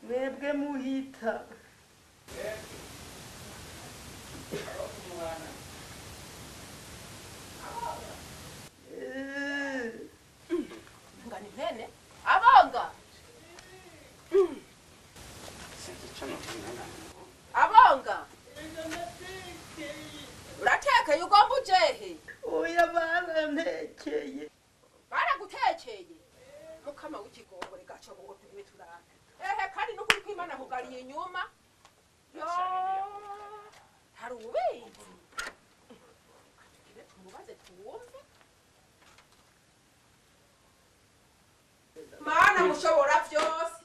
Mwebwe muhita ngani mpene abonga abonga uratekeye ugomba ujehe oya barantekeye baragutekeye mukama w'ikigongore gaco ngo tugime turara ehe kandi n'ukuri kw'Imana kugariye inyuma yo hari ubizi tumubaze tuwumve mana mushobora vyose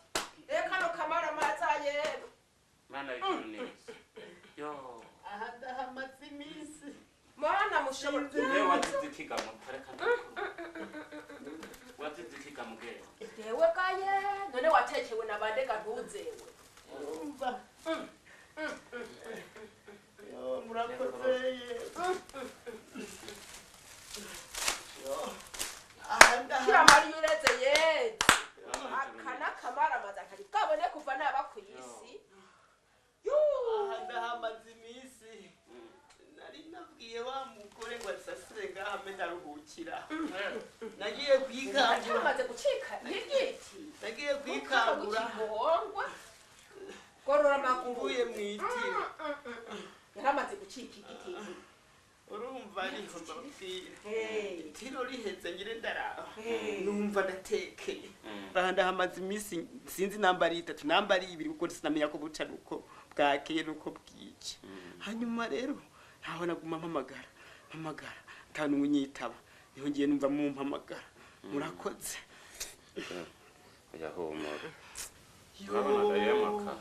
reka no kamara maza yero mana y'ijunisi yo ahadahamaze iminsi mana mushobora wewe watizikiga mutareka watizikiga mugero dewe gaye none watekewe na bandega ntuzewe umva yo murakoze yo kira mari ureze yeze akana kamara maza kari kabone kuva naba kwisi yo ahadahamaze iminsi nari nabwiye wa mugore ngo asasire ngaha ndaruhukira nagiye kwikangura amaze gucika n'igiti nagiye kwikangura gorora amaguru mvuye mwitiro yaramaze gucika igiti urumva niho mbabwira itiro riheze ngire ndaraba numva ndatekeye ndahamaze iminsi sinzi namba ari 3 namba ari 2 kuko sinamenya ko buca nuko bwakeye nuko bwije hanyuma rero ntaho naguma mpamagara kandi unyitaba niho ngiye numva mumpamagara murakoze yahomora urabona yemaka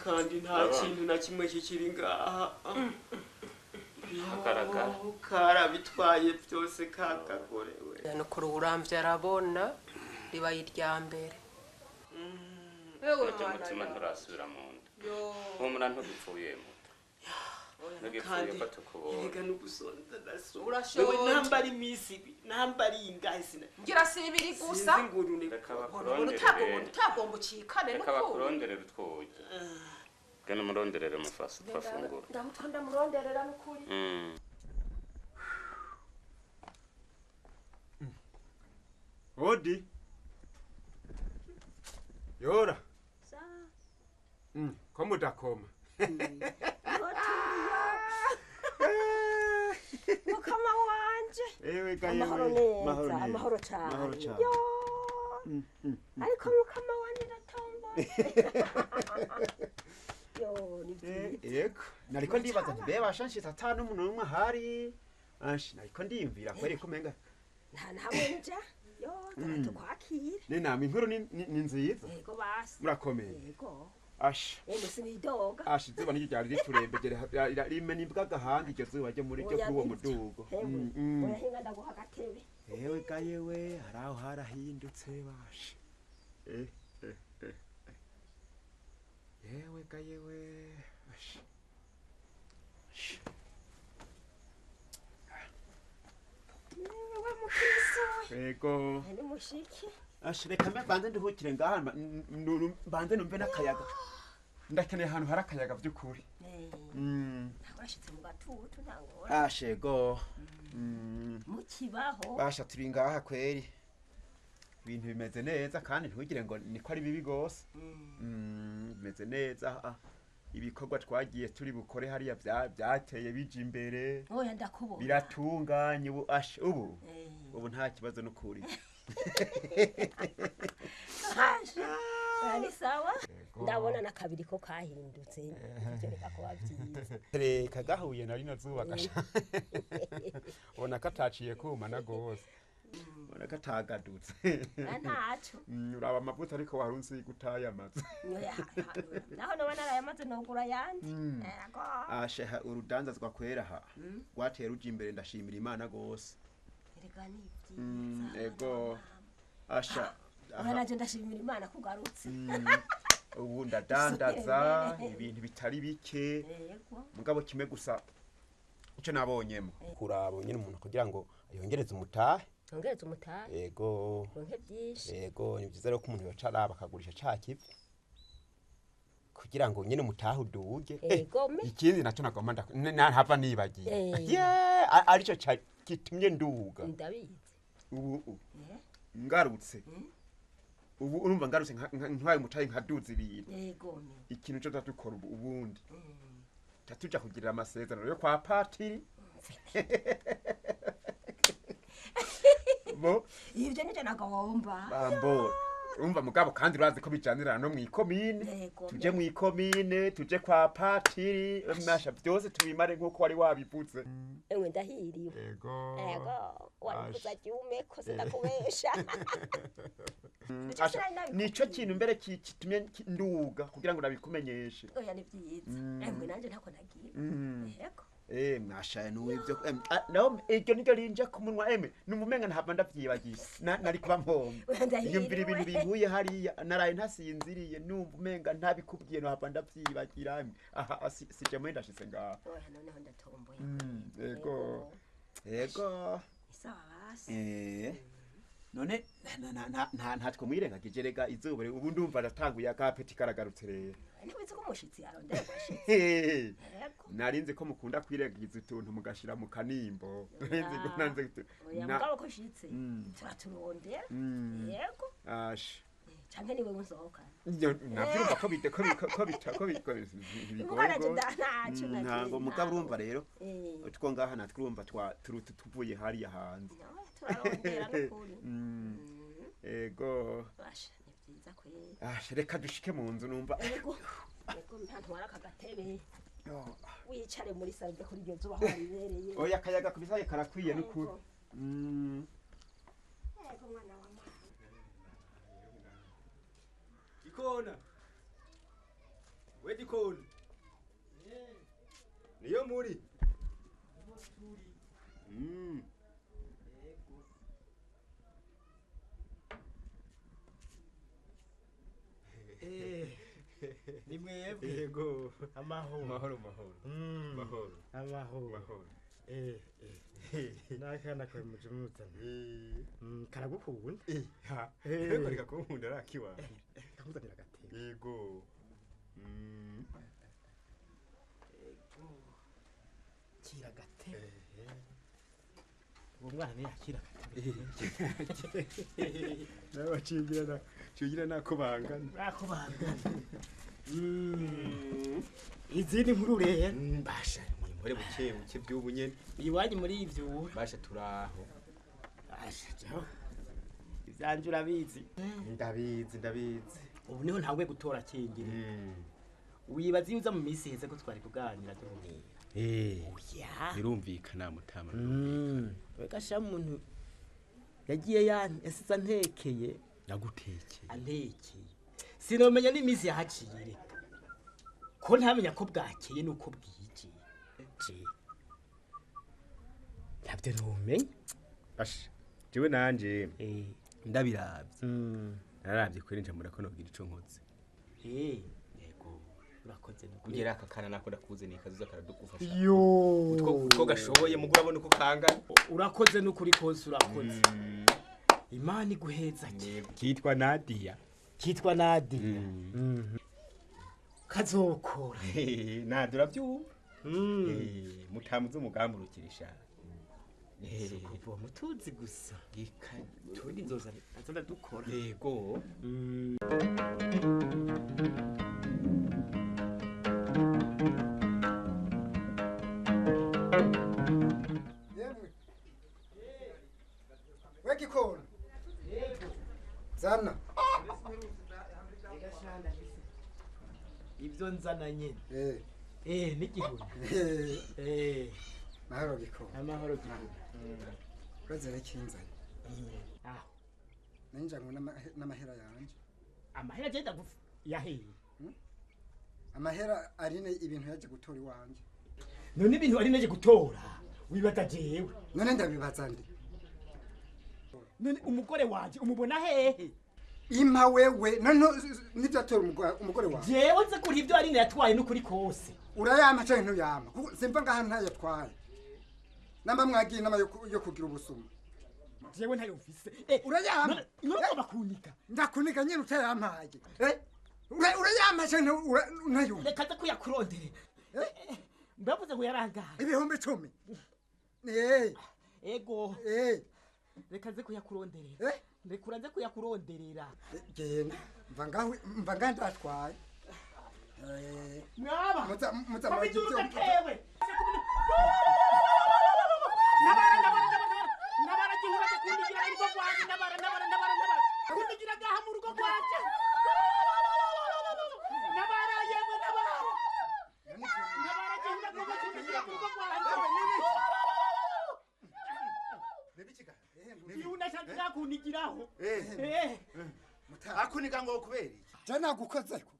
kandi nta kintu na kimwe kikiri ngaha agaragara karabitwaye byose kakagorewe nuko uramvye arabona riba irya mbere ewe mutima nturasubira mu nda uwo mura ntugipfuye muto ntugipfuye ko tukubona yega n'ugusonza ndasoma urashoboye nambara imisi nambara ingahe sina ngira si ibiri gusa reka bakuronderere utagomba ucikane reka bakuronderere utwoye gana umuronderere mufasi twafungura ndamutanda muronderera n'ukuri Odi Yora Sa Komu utakoma mukama wanje Ewe gaye amahoro cyane yo ariko mukama wanje natomboye yo Eko nariko ndibaza nti beba shanshitsa atanu umuntu umwe hari ashi nariko ndiyumvira kwere kumenga nta ntabonja yo tukwakire Nenama inkuru ni nziza yego basi murakomeye yego ashi sinidoga ashi zuba niryo ryari riturembegere rime nimbwa gahanga iryo zuba ryo muri ryo kuri uwo mudugo oyahinga ndaguha agatebe Ewe gaye we haraho harahindutse bashi Yewe gaye we ashi wewe mukristo Ego ni mushiki Ashireka mbe banze nduhukire ngaha banze numve n'akayaga ndakeneye ahantu hari akayaga by'ukuri ntabashitse mu gatutu ntangora ashego mukibaho basha turi ngaha kweri ibintu bimeze neza kandi ntugire ngo niko ari bibi gose bimeze neza ibikorwa twagiye turi bukore hariya byateye bije imbere oya ndakubona biratunganye ubu nta kibazo n'ukuri ari sawa ndabona na kabiri ko kahindutse ivyo reka kuba vyiza reka gahuye na rino zuba gasha ubona kataciye kuma na gose ubona katagadutse ntaco uraba amavuta ariko warunsi gutaya amazi naho nobona arayamaze nogura yandi yego asha urudanzazwa kwera ha rwateye ruja imbere ndashimira Imana gose reka ni vyiza ego asha naje ndashimira Imana kugarutse ubu ndadandaza ibintu bitari bike mugabo kimwe gusa ico nabonyemo kurabo nyine umuntu kugira ngo yongereze umutahe ongereza umutahe yego ronke byinshi yego ni byiza rero ko umuntu yocara bakagurisha cakivu kugira ngo nyine umutahe uduge ikindi naco nagomba ntava nibagiye arico gitumye nduga ndabizi ubu ngarutse ubu urumva ngarutse ntwaye umutahe nkaduza ibintu yego ikintu cyo tatukora ubundi tatuja kugirira amasezerano yo kwa patiri bo ivyo nije nagomba bambo urumva mugabo kandi urazi ko bijanirana no mwikomine tuje mwikomine tuje kwa patiri masha byose tubimare nkuko wari wabivuze ewe ndahiriwe yego wari kuzajume ko sindakubesha nico kintu mbere kitumye nduga kugira ngo nabikumenyeshe oya ni byiza ewe nanje ntako nagiye yego mwashaye nuwivyo naho iryo niryo rinje ku munwa numumenga ntava ndavyibagiye nari kuba mpomba yumvira ibintu bihuye hariya naraye ntasinziriye numva umenga ntabikubwiye ntava ndavyibagira aha sije mwe ndashitse ngaho oya noneho ndatomboye yego isawa basi none ntatwe mwirengagije rega izuba ubu ndumva ndatanguye akapeti karagarutse rero ntibizi ko umushitsi yarondera umushitsi narinze ko mukunda kwirengagiza utuntu mugashira mu kanimbo narinze ko nanze oya mugabo ko shitse turaturondera yego asha canke niwe musohoka navyumva ko bite ko bigoye ntango mugabo urumva rero two ngaha natwumva tuvuye hariya hanze turarondera n'ukuri ego basha ni vyiza kweri reka dushike mu nzu numva ego ntantwara akagatebe wicare muri sanje kuri iryo zuba haribereye oya akayaga kubisaye karakwiye n'ukuri ego mwana wa mama Ikona we dikona niyo muri ni mwebwe yego amahoro mahoro amahoro nakana kwa mujumuzana karagukunda yego reka kunkunda arakiwa kakuzanira gatebe yego kira gatebe uwo mwana ni yakira gatebe nawe wacingira nako bangana izindi nkuru rero basha muri buke by'ubu nyene iwanyu muri ivyo basha turaho basha ivyanje urabizi ndabizi ubu niho ntangwe gutora kingire wibaza yuza mu minsi heze ko twari kuganira duhumira oya birumvikana mutama wegasha umuntu yagiye yasiza ntekeye nagutekeye sinomenya n'iminsi yahaciye ko ntamenya ko bwakeye nuko bwije ntabyo ntumenya basha jewe nanje ndabiravye nararavye kweri nje murakono kugira ico nkoze yego urakoze kugira aka kana nako ndakuze ni kazuza karadugufasha utwo gashoboye mugura abone uko kangana urakoze n'ukuri kose urakoze Imana iguheza kitwa Nadia kazokora Nadia uravyumva mutamuze umugambi urukirisha kuva mutuzi gusa tundi nzoza dukora yego Zana. nivyo nzana nyene n'igihuri mahoro biko amahoro gihuri uraze rekinzanye aho ninja ngo n'amahera yanje amahera agenda yahiye amahera arine ibintu yaje gutora iwanje none ibintu ari neje gutora wibaza jewe none ndabibaza ndi none umugore wanje umubona hehe impa wewe none nivyo atora umugore wanje jewe nze kuri ibyo ari yatwaye n'ukuri kose urayama canke ntuyama kuko simva ngaha ntayatwaye namba mwagiye inama yo kugira ubusuma jewe ntayo mfise urayama none bakunika ndakunika nyine utayampaye urayama canke ntayumva reka nze kuyakurondere mbavuze ngo yarangaye 10,000 ego reka nze kuyakuronderera reka nze kuyakuronderera genda mva ngaha ndatwaye mwaba muza mwagiye kewe nabara gihura kundigira urugo rwanje nabara kundigira gaha mu rugo rwanje nabara yemwe nabara gihura kundigira mu rugo rwanje iyo unashaka kunigiraho akuniga ngo kubera jana gukozeko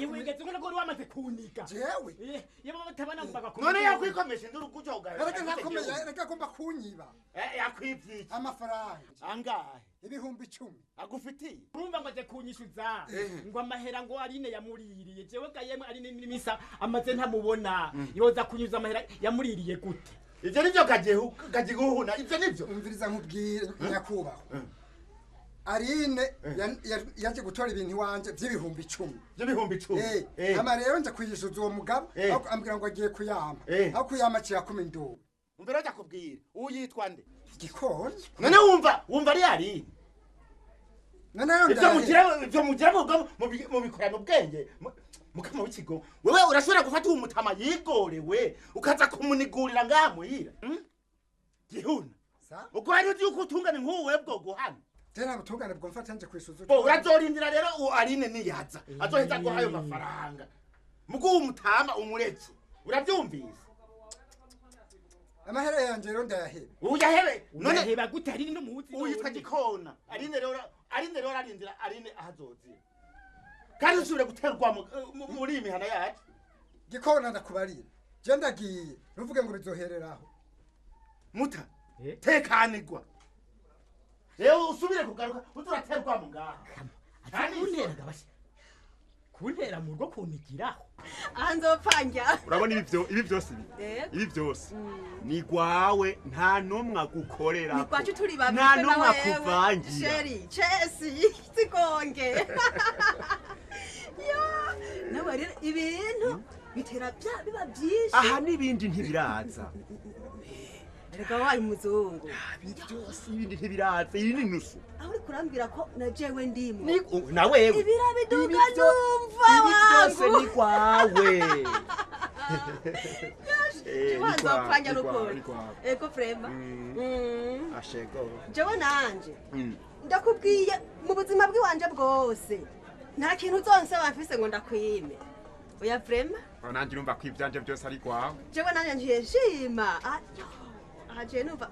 niwigeze ngo nako wamaze kuniga jewe yaba batabana mbaga none yakwikomesha nduru kujo ugaye reka komba kunyiba yakwivyiki amafaranga angahe 10,000 agufitiye urumva ngo aje kunyishuza ngo amahera ngo arine yamuririye jewe gayemwe arine n'imisa amaze ntamubona yoza kunyuza amahera yamuririye gute ivyo nivyo gajiguhuna ivyo nivyo umviriza nkubwire nyakubaho arine yaje gutora ibintu iwanje vy'ibihumbi 10 ama rero nje kuyishuza uwo mugabo ambwira ngo agiye kuyama aho kuyama ciya 10 umbere aja kubwira uyitwa nde igikoni none wumva ari arine none yo ivyo mugira mu bikorano ubwenge mukama w'ikigo wewe urashobora gufata uwo mutama yigorewe ukaza kumunigurira ngaha muhira gihuna ubwo hari uzi yuko utungane nk'uwe bwo guhana tena butungane bwo mfata nje kwisuza urazorindira rero uwo arine niyaza azoheza guha ayo mafaranga mugo uwo mutama umureke urabyumvise amahera yanje rero ndayahebe uyahebe none heba gute ari no muzi uyitwa gikona arine rero arindira arine ahazozira kandi usubire guterwa muri imihana yacu gikona ndakubarira je ndagiye nuvuge ngo bizohereraho muta tekanirwa rero usubire kugaruka uturaterwa mu ngaha kandi unteraga basi kuntera mu rugo kunigiraho anzopfanja urabona ibi byose ni gwawe nta numwe agukorera ni kwacu turi babiri nta numwe akuvangira sheri chesi sigonge yo nawe rero ibintu bitera biba byinshi aha n'ibindi ntibiraza reka wayi muzungu byose ibindi ntibiraza iyi ni nusu aho uri kurambwira ko na jewe ndimo na wewe ibirabiduga numva ibi byose ni kwawe Chiwanza wapfanya n'ukuri eko frema ashego jewe nanje ndakubwiye mu buzima bw'iwanje bwose nta kintu uzonsaba mfise ngo ndakwime oya frema nanje urumva ko ivyanje byose ari kwawe jewe nanje ntiyeshima aje numva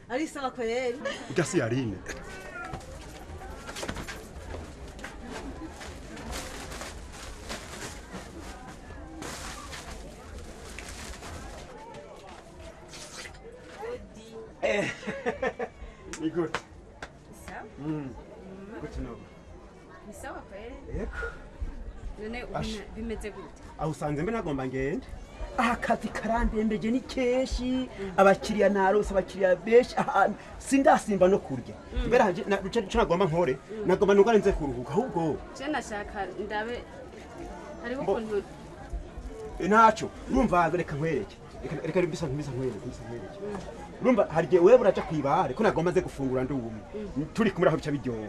ari sawa kweli udasi yarine ni good good to know ni sawa kweli yego none bimeze gute aho usanze mbe nagomba ngende akazi karandembeje ni keshi abakiriya narose abakiriya beshi sindasimba no kurya mbere hanje cyo nagomba nkore nagomba nugare nze kuruhuka ahubwo je nashaka ndabe hariho ukuntu ntaco urumva reka nkwereke reka bisa nkwereke urumva harije wewe uraja kwibare ko nagomba nze gufungura ndubumwe turi kumura aho bica biryoha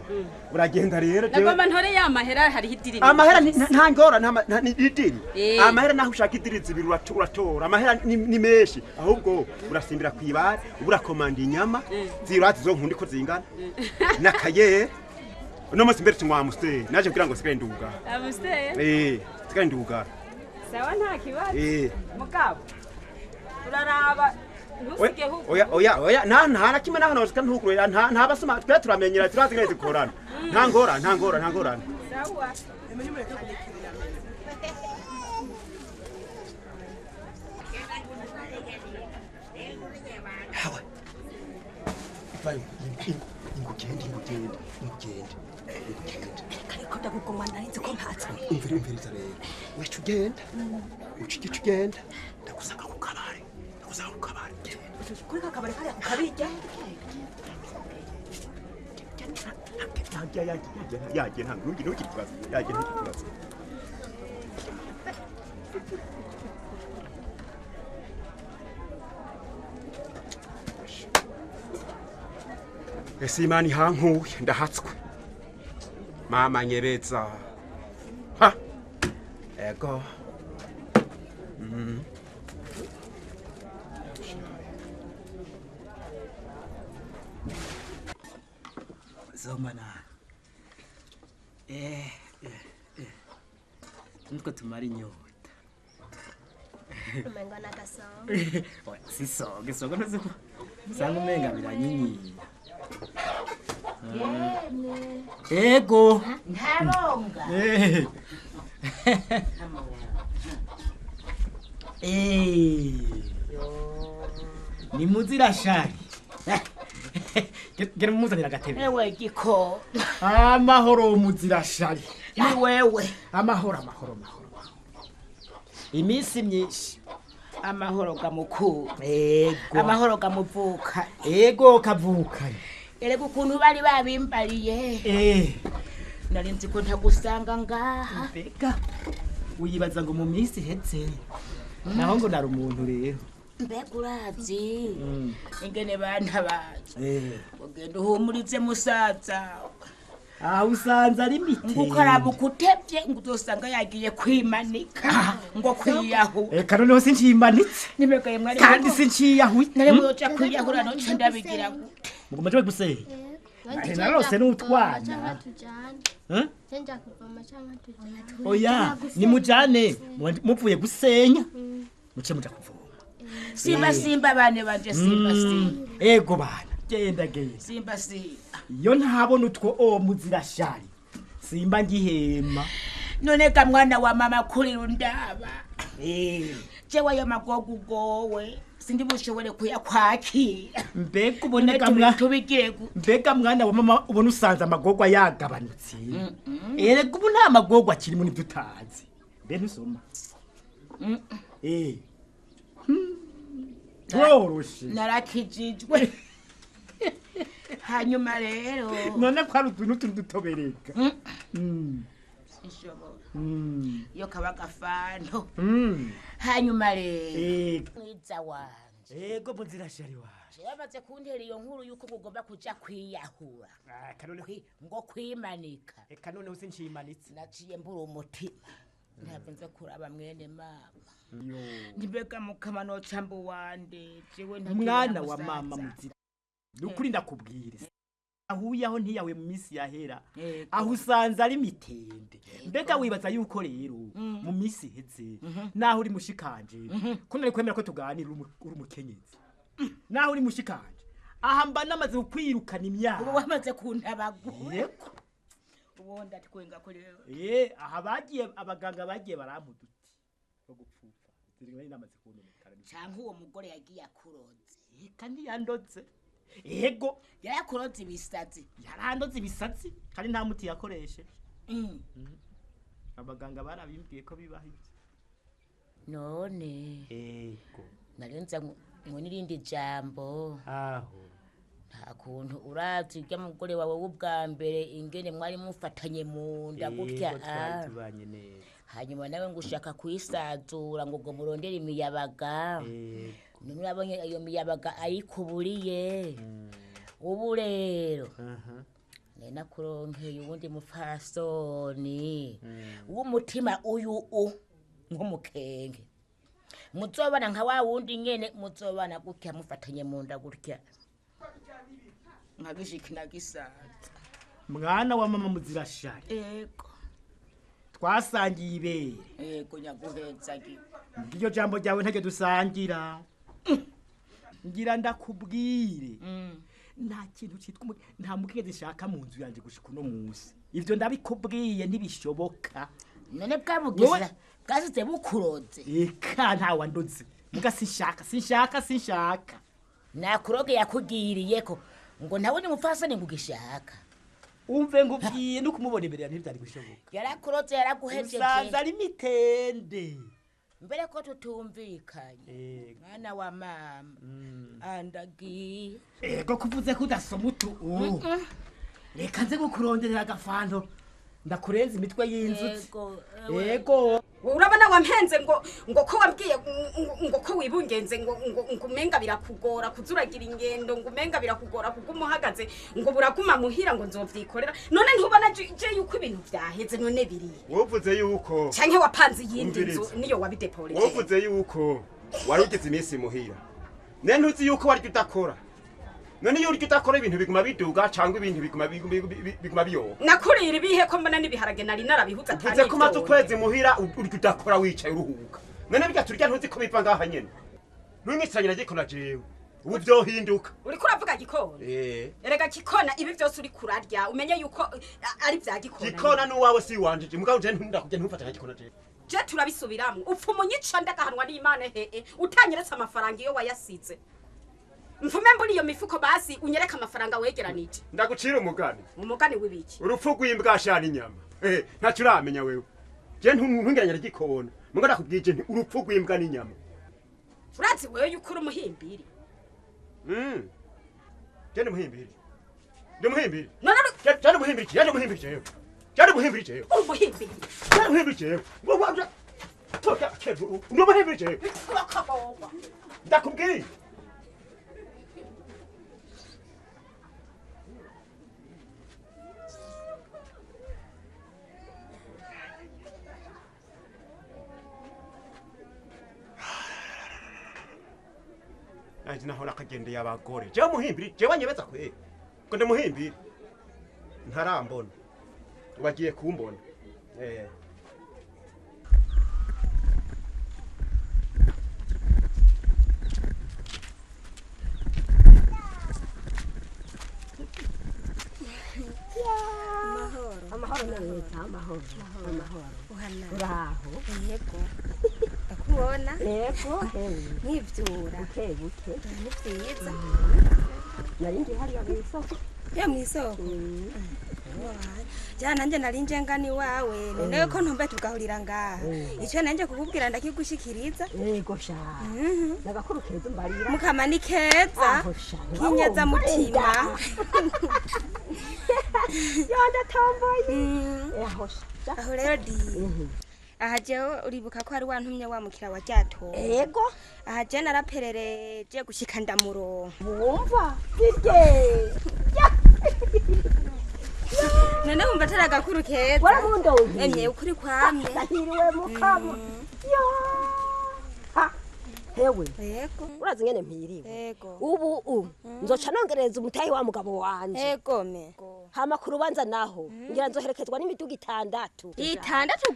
uragenda rero nagomba ntore ya mahera hari hidiri amahera nta ngora nta idiri amahera naho ushaka idiri zibiri uratora amahera ni menshi ahubwo urasimbira kwibare urakomanda inyama zirazi zo nkundi ko zingana nakaye uno munsi mbere tumwa musiteri naje kugira ngo sigare nduga Amusiteri? sigare nduga Sawa nta kibazo. mugabo turaraba ntusige huko oya nta kimwe naho noshika ntukurira nta basoma twe turamenyera turazi ngene zikorana nta ngorane sawa hawe vayo ingugende ariko ndaguguma narinzi ko mpatse umviriza rero wecu ugenda ugenda ndagusanga ku kabari kuri ka kabari kariya ukabirya yagiye nta ngurugire ntukitwaze yagiye ntukitwaze ese imana ihankuye ndahatswe mama nyereza ha ego zomana nitwe tumara inyota umengo n'agasonga sisoge ntuzi ko usanga umenga biranyinyiye ego ntaronga ni muzira shari gera mumuzanira agatebe ewe giko amahoro muzira shari ni wewe amahoro iminsi myinshi amahoro gamukuru ego amahoro gamuvuka ego kavuka erega ukuntu bari babimbariye nari nzi ko ntagusanga ngaha mbega uyibaza ngo mu minsi ihetse naho ngo nari umuntu rero mbega urazi ingene bantabaje ugenda uhumurize musaza aho usanze ari mite ngo ukarabuka utevye ngo uzosanga yagiye kwimanika ngo kwiyahu eka noneho sincimanitse nibegaye mwari kandi sinciyahuye nari muyoja kwiyahura noce ndabigira gute mugoma cyo guseye narose n'utwana oya nimujane muvuye gusenya muce muja kuvoma simba bane banje simba ego bana genda simba iyo ntabona utwo muzira shari simba ngihema none ka mwana wa mama kuri rundaba jewe ayo magogo ugowe sindi bushobore kuyakwakira mbega uboneka tubigire mbega mwana wa mama ubona usanze amagogwa yagabanutse erega ubu nta magogwa akiri muri dutazi mbe ntusoma turoroshe narakijijwe hanyuma rero none ko hari utuntu turi dutobereka iyo kaba gafano hanyuma rero mwiza wanje ego muzira shari wanje bamaze kuntera iyo nkuru yuko ngomba kuja kwiyahura ngo kwimanika eka noneho sincimanitse naciye mbura umutima ntabwo nza kuraba mwene mama nibega mukama nocambu wande jewe mwana wa mama muzira nukuri ndakubwira ahuye aho ntiyawe mu minsi yahera aho usanze ari mitende mbega wibaza yuko rero mu minsi iheze naho uri mushikanje ko nari kwemera ko tuganira uri umukenyezi naho uri mushikanje aha mba namaze kwirukana imyaka ubu wamaze kuntabagura ubundi atwenga ko rero aha bagiye abaganga bagiye baramuduti yo gupfufa zirimo namaze kunumekara cyangwa uwo mugore yagiye akuroze kandi yandotse ego yarakuroze ibisazi yarandoze ibisazi kandi nta muti yakoreshe abaganga barabimbwiye ko bibaho ibyo none ego narenza ngo nirindi jambo aho nta kuntu urazi urya mugore wawe w'ubwa mbere ingene mwari mufatanye mu nda gutya tubanye neza hanyuma nawe ngo ushaka kuyisazura ngo ngo murondere imiyabaga none urabonye iyo miyabaga ayikuburiye ubu rero nena kuronkeye uwundi mupfasoni w'umutima uyu nk'umukenge muzobana nka wa wundi nyene muzobana gutya mufatanye mu nda gutya nkagishiki nagisaza mwana wa mama muzirashari Ego. twasangiye ibere Ego nyaguheza gi. iryo jambo ryawe ntage dusangira ngira ndakubwire nta kintu cyitwa nta mukigezi shaka mu nzu yanje gushika uno munsi ivyo ndabikubwiye ntibishoboka none bwabugisha bwasize bukuroze eka nta wandoze muga sinshaka nakuroge yakugiriye ko ngo nawe ni mufasane ngugishaka umve ngubwiye no kumubona imbere ya ntibyari gushoboka yarakuroze yaraguhejeje usanza ari mitende mbere ko tutumvikanye mwana wa mama andagi ego kuvuze ko udasoma utu reka nze gukuronderera agafanto ndakurenza imitwe y'inzuzi ego urabona wampenze ngo ko wabwiye ngo ko wibungenze ngo umenga birakugora kuzuragira ingendo ngo umenga birakugora kugumuhagaze ngo buraguma muhira ngo nzovyikorera none ntubona je yuko ibintu vyaheze none biriye wovuze yuko canke wapanze yindi nzu niyo wabidepolije wovuze yuko warugize iminsi muhira ne ntuzi yuko waryo udakora none iyo uryo udakora ibintu biguma biduga cyangwa ibintu biguma biyoba nakurira ibihe ko mbona nibiharage nari narabihuza atani uvuze ko maze ukwezi muhira uryo udakora wicaye uruhuka none bijya turya ntuzi ko biva ngaha nyene ntunyitsanye nagikona jewe ubu byohinduka uriko uravuga gikona erega gikona ibi byose uri kurarya umenye yuko ari vya gikona gikona n'uwawe si wanje mugabo je ndakujya ntufatanya gikona jewe je turabisubiramwe upfa umunyica ndagahanwa n'Imana hehe utanyeretse amafaranga iyo wayasize mfume mbona iyo mifuko basi unyereka amafaranga wegeranije ndagucira umugani w'ibiki urupfu rw'imbwa shana inyama ntacyo uramenya wewe je ntungeranya gikona mugana kubwije nti urupfu rw'imbwa n'inyama urazi wewe yuko uri umuhimbiri je ndi muhimbiri none je muhimbiri jewe umuhimbiri jewe toka kevu ndo muhimbiri jewe ndakubwiye Aje nahora kagende y'abagore. Je muhimbiri, je wanyebeza kwe. Ko ndi muhimbiri. Ntarambona. Wagiye kumbona. Amahoro neza, amahoro. Uraho. Yego. Akubona? Yego. Nkivyura. Buke. Nivyiza. Nari ndi hariya mw'isoko. Ya mw'isoko. Jana nanje nari nje ngani wawe none ko ntumbe tugahurira ngaha ico nanje kukubwira ndakigushikiriza yego sha nagakuru keza mbarira mukama ni keza kinyeza mutima yonda tomboye aho rero di aha jewe uribuka ko hari wantumye wamukira wa ryato yego aha je naraperereje gushika ndamuro wumva sirye none wumva taragakuru keza warabundonye emye ukuri kwamye ndahiriwe mukama yo ha hewe yego urazi ngene mpiriwe yego ubu nzoca nongereza umutayi wa mugabo wanje yego me hama ku rubanza naho ngira nzoherekezwa n'imiduga 6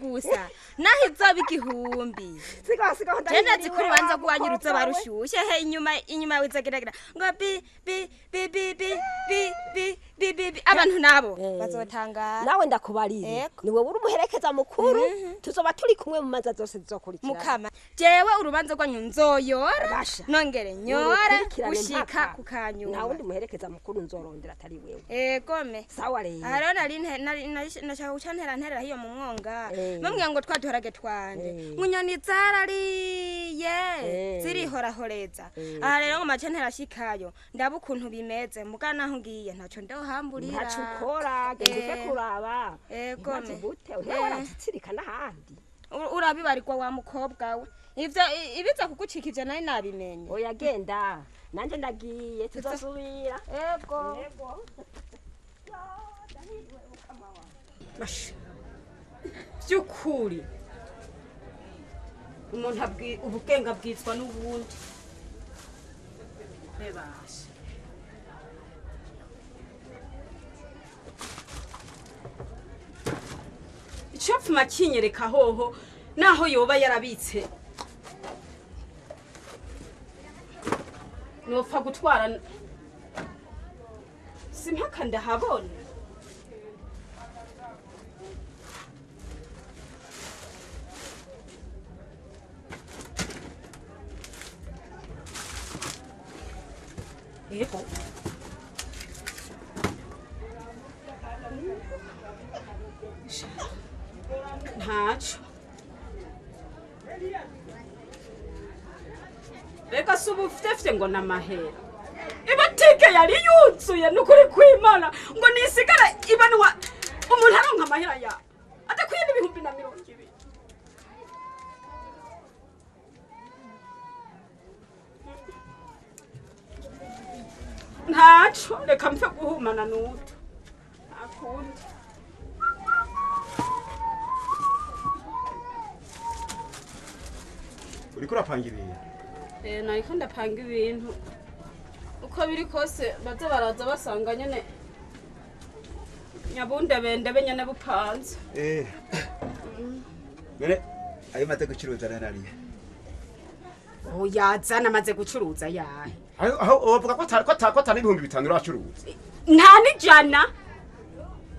gusa naho izoba igihumbi siga ndagenda zikuru banza kuwanyurutse barushushe he inyuma wizageragera ngo bi abantu nabo bazotangara nawe ndakubarire niwe uri umuherekeza mukuru tuzoba turi kumwe mu manza zose zizokurikira mukama jewe urubanza rwanyu nzoyora nongere nyora gushika kukanyuma nawe ndi muherekeza mukuru nzorondera atari wewe yego me sawa rero haro nari nashaka gucantera hiyo mu mwonga bamwe ngo twaduharage twanje munyoni zarariye zirihorahoreza aha rero ngo macantera shikayo ndaba ukuntu bimeze mugana aho ngiye ntaco ndohamburira ntaco ukora gende kuraba yego me bute uratsirika n'ahandi urabibarirwa wa mukobwa we ivyo ibiza kugucikije nari nabimenye oya genda nanje ndagiye tuzosubira yego byukuri umuntu ubugenge bwitwa n'ubundi bebashe ico pfuma kinyereka hoho naho yoba yarabitse nopfa gutwara simpaka ndahabona yego ntaco reka si ubufitefite ngo ni amahera ibotike yari yuzuye n'ukuri kwimana ngo nisigara ibanwa umuntu aronka amahera yawe adakwiye n'ibihumbi na 200. ntaco reka mpfe guhumana n'utu ntakundi uriko urapanga ibintu nariko ndapanga ibintu uko biri kose baza baraza basanga nyene nyabundebendebe nyene bupanze none ayo maze gucuruza narariye yazana amaze gucuruza yahe aho uvuga ko atari ibihumbi 5 uracuruza nta n'ijana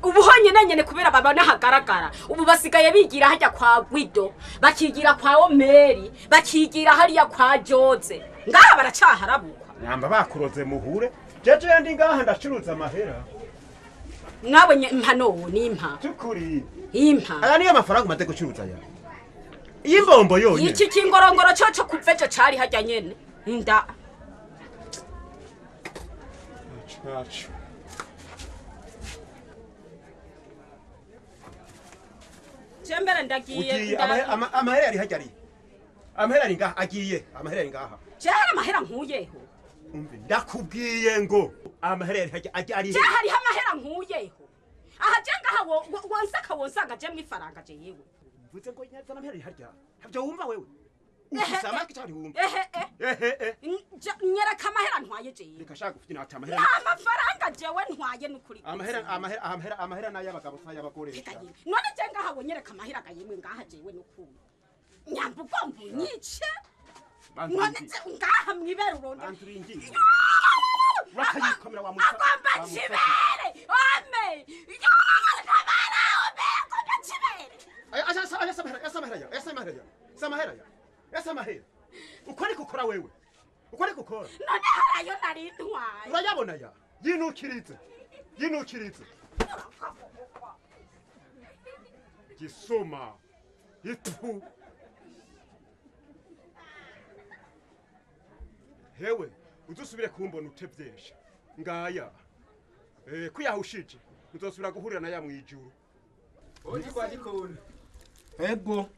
ubu honyine nyene kubera babona hagaragara ubu basigaye bigira hajya kwa Guido bakigira kwa Omeri bakigira hariya kwa Joze ngaha baracaharabuka namba bakuroze muhure jeje yandi ngaha ndacuruza amahera nawe impano nimpa tukuri impa aya niyo amafaranga umaze gucuruza ya imbombo yonyine iki kingorongoro cyo kuveje cari hajya nyene nda chacho Jembere ndagiye amahera ari hajya ari amahera ari ngaha agiye amahera ari ngaha cyari amahera nkuyeho umve ndakubwiye ngo amahera ari hajya ari cyari amahera nkuyeho aha jenga wonsaka wonsanga je mwifaranga je yewe mvuze ngo nyazana amahera ari hajya habyo wumva wewe samaki cyari wumva nyereka amahera ntwaye je yewe reka shaka ufite nata amahera amafaranga jewe ntwaye nukuri amahera n'ay'abagabo y'abakoresha none jenga hawo nyereka amahera gayimwe ngaha jewe nukuri nyamba ugomba unyice none ngaha mwibera uronde rakayikomera wa musa agomba kibere ame Yasamahera. Ukuri kukora wewe. Ukuri kukora. None harayo nari ntwaye. Urayabona ya. Yinukirize. Gisoma. Yitu. Hewe, uzusubire kumbona utevyesha. Ngaya. Kuyahushije. Uzosubira guhurira na ya mwijuru. Oji kwa dikoni. Ego.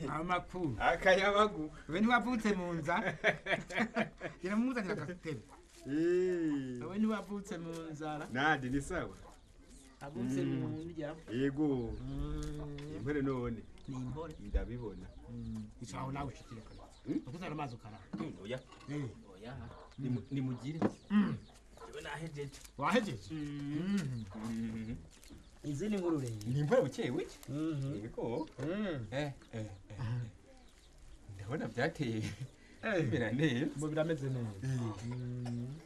Amakuru. Akayabagu. We ntiwavutse mu nza. Gira muzanira agatebe. We ntiwavutse mu nzara. Nandi ni sawa. Avutse mu ndya. Yego. Impore none. Ni impore. Ndabibona. Icaho nawe ushikire kare. Ukuzana amazi ukara. Oya. Oya. Ni mugire. Yewe nahejeje. Wahejeje? Izi ni nkuru rero. Ni impore bukewe. Yego. Ndabona byateye. Bimera neza. Mu birameze neza.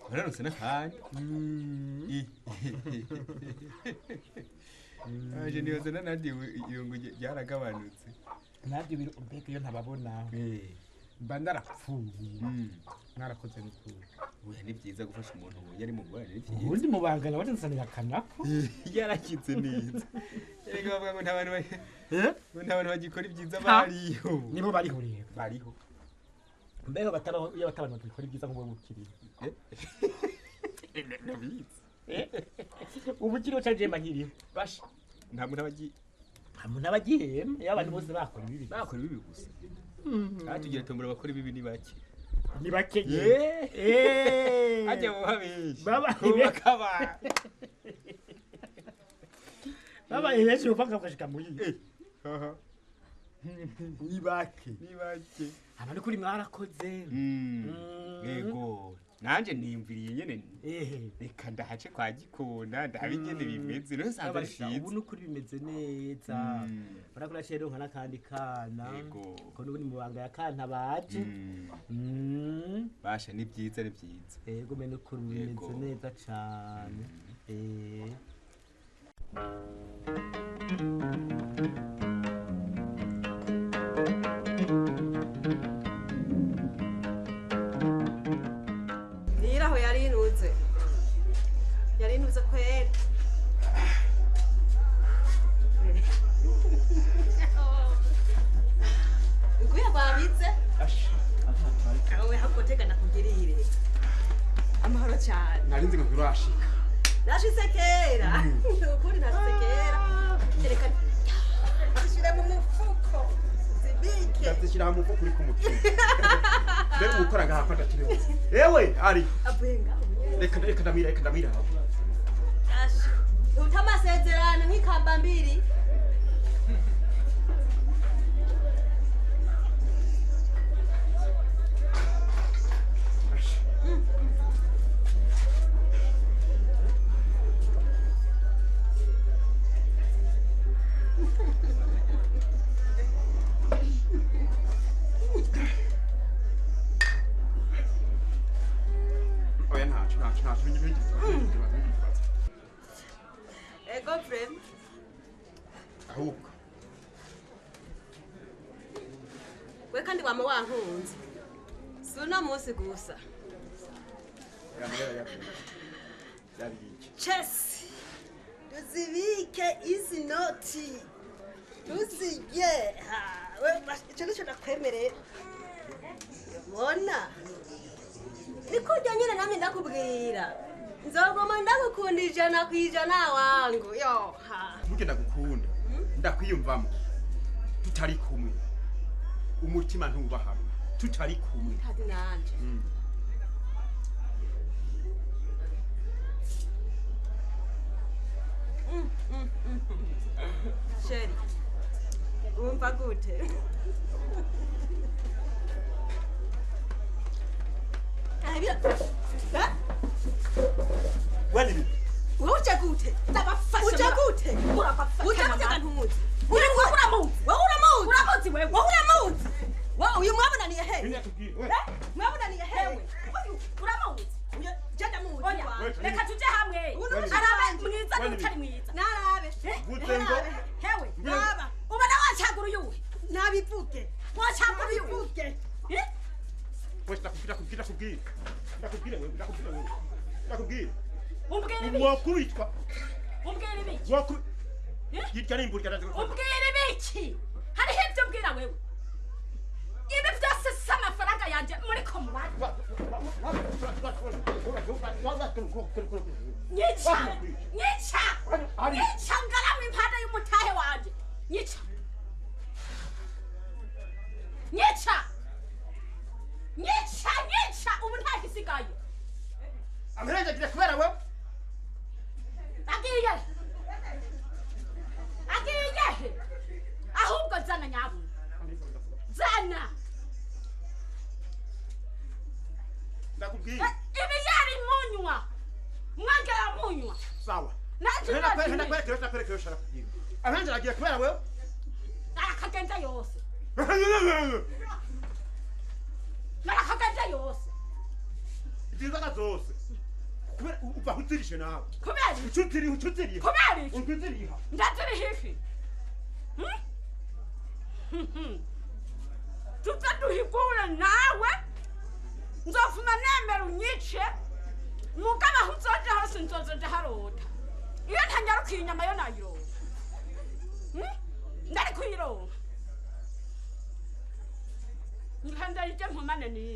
Bararonse n'akandi. Aje niyoze nandi irungu ryaragabanutse. Nadi biro mbeke iyo ntababona. Mba narapfuye. Narakoze n'ukuri. Oya ni byiza gufasha umuntu yari mu ngwara ni byiza. Ubundi mubangana watinsanira kanako. Yarakitse neza. Yego bavuga ngo ntabantu bagikora ibyiza bariho. Nibo bariho rero. Bariho. Mbeho batabaho iyo batabantu bagikora ibyiza ngo bukiri. Ubukiri cyaje mahiri. Bash. Nta muntu abagihema iyo abantu bose bakora ibibi. Bakora ibibi gusa. Tugira tombora bakora ibibi ni bake. Ni bake. Ajya muhabeshi. Baba kubakaba. Baba yesu ufaka kashika muyi. Ni bake. Abantu kuri mwarakoze. Yego. nanje niyumviriye nyene reka ndahace kwa gikunda ndabe ingene bimeze rero sanze rishize ubu nukuri bimeze neza barakora cero nka nakandi kana ko n'ubundi mubanga ya kanta baje basha ni byiza yego mene ukuri bimeze neza cane Niraho yarinuze kweli ukuya babitse awe hakoteka nakugirire amahoro cyane narinzi ngo birashika nashise kera ukuri nashise kera reka ashire mu mufuko zibike ndazishira mu mufuko uri ku mutima rero gukora ngaha kwata kire ewe ari abenga reka ndamira utamasezerano nk'ikamba mbiri oya ntacu ego friend ahubwo we kandi wama wankunze si uno munsi gusa chesi tuzibike izi noti tuzige icyo nicyo nakwemerera ubona niko ujya nyine namwe ndakubwira nzogoma ndagukunda ijana ku ijana wangu yoha muke ndagukunda ndakwiyumvamo tutari kumwe umutima ntubaha tutari kumwe kandi nanje sheri umva gute Wani uja gute ndabafasha uja gute uja gute kantuzi uramuzi wewe uyu mwabonaniye hehe mwabonaniye hehe uramuzi jenda muzi reka tuje hamwe arabe mwiza n'utari mwiza narabe hewe naba ubona wacagura uyuhe nabivuge wacagura uyuhe ndakubwira umbwira ibiki wakubitwa umbwira ibiki hirya n'imbura umbwira ibiki hariho ibyo umbwira wewe ibi byose si amafaranga yanjye muri ko mubare nyica ngaramwe impande y'umutahe wanje nyica ubu nta gisigaye amarenga agira kubera wewe agiye ahubwo zana nyabu zana ndakubwira ibi yari munywa mwagera munywa sawa naje ndakwerekera amarenga agira kubera wewe arakagenda yose izizaga zose kubera uva uzirishe nawe kubera ucutiriha kubera ucutiriha ndaziriha ifi tutaduhigura nawe nzofuma nemera unyice mugabo aho uzoja hose nzozoja harota iyo ntanyarukiye inyama yo nayironka ndari kuyironka nkandarije nkomane niye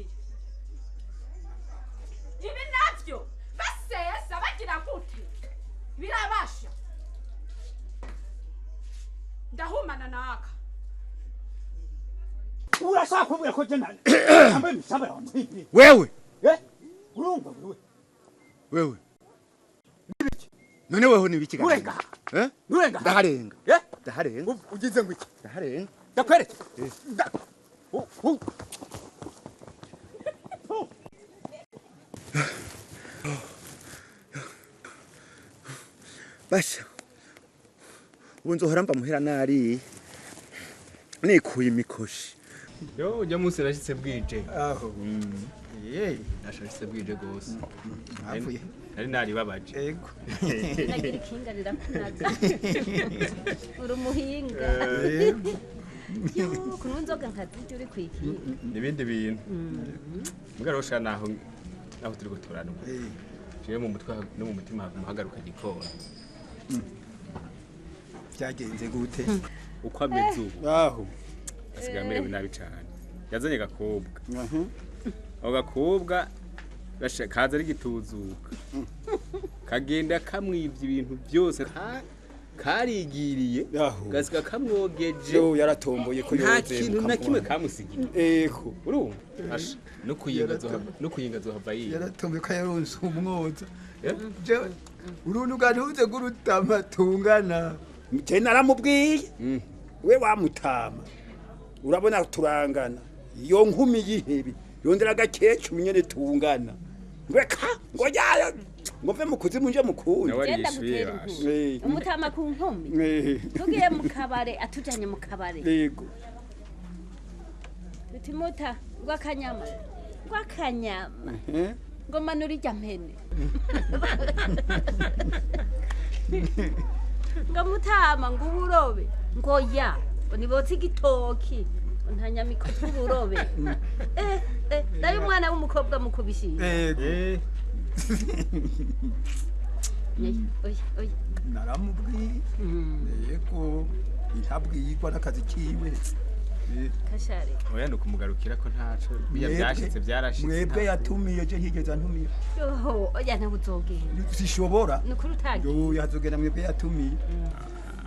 ibi navyo basesa bagira gute birabasha ndahumana naka urashaka kuvuga ko je nambaye imisamba yawe wewe urumva wewe nibiki none weho nibiki urenga urenga ndaharenga ndaharenga ugize ngo iki ndaharenga ndakwereke basha ubu nzohora mba muhera nari nikuye imikoshi yo ujya munsi rashitse bwije aho nashashitse bwije gose Avuye. nari naribabaje ego nagira ikinga rirakunaga uri umuhinga yo kunywa inzoga nkazirya uri kwikinga n'ibindi bintu mugarosha naho turi guturana jewe mu mutwe no mu mutima hagaruka gikora byagenze gute uko ameze ubu aho asigaye amerewe nabi cyane yazanye agakobwa ako gakobwa kaza ari gituzuka kagenda kamwivye ibintu byose karigiriye gasiga kamwogeje yo yaratomboye ko nta kintu na kimwe kamusigiye eko urumva asha no kuyinga zohava yiye yaratomboye ko yaronse umwoza je uruntu gahuze gurutama tungana je naramubwiye we wamutama urabona turangana iyo nkumi yihebe yondera gakecu nyene tungana ngweka ngo yayo ngo mve mukuzimu nje mukundi genda gutera inkumi umutama ku nkumi tugiye mu kabare atujanye mu kabare yego tutimuta gwakanyama ngo manura ijya mpene ngo mutama ngo uburobe ngo ya ngo nibotse igitoki nta nyamiko z'uburobe nayo umwana w'umukobwa mukubishiye naramubwiye yego ntabwiyigwa n'akazi kiwe kashare oya ndukumugarukira ko ntaco biya byashitse byarashitse mwebwe yatumiye je higeze antumiye yoho oya ntabwo uzogenda sishobora nukuri utagiye yo yazogenda mwebwe yatumiye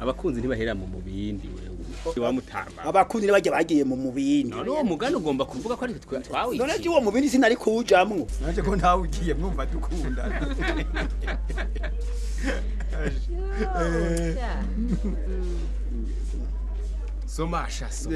abakunzi ntibahera mu mubindi wewe wamutama abakunzi nibajye bagiye mu mubindi none uwo mugani ugomba kuvuga ko ari twawikiye none je uwo mubindi sinari kuwujamwo naje ko ntawe ugiye mwumva dukunda Somasha so.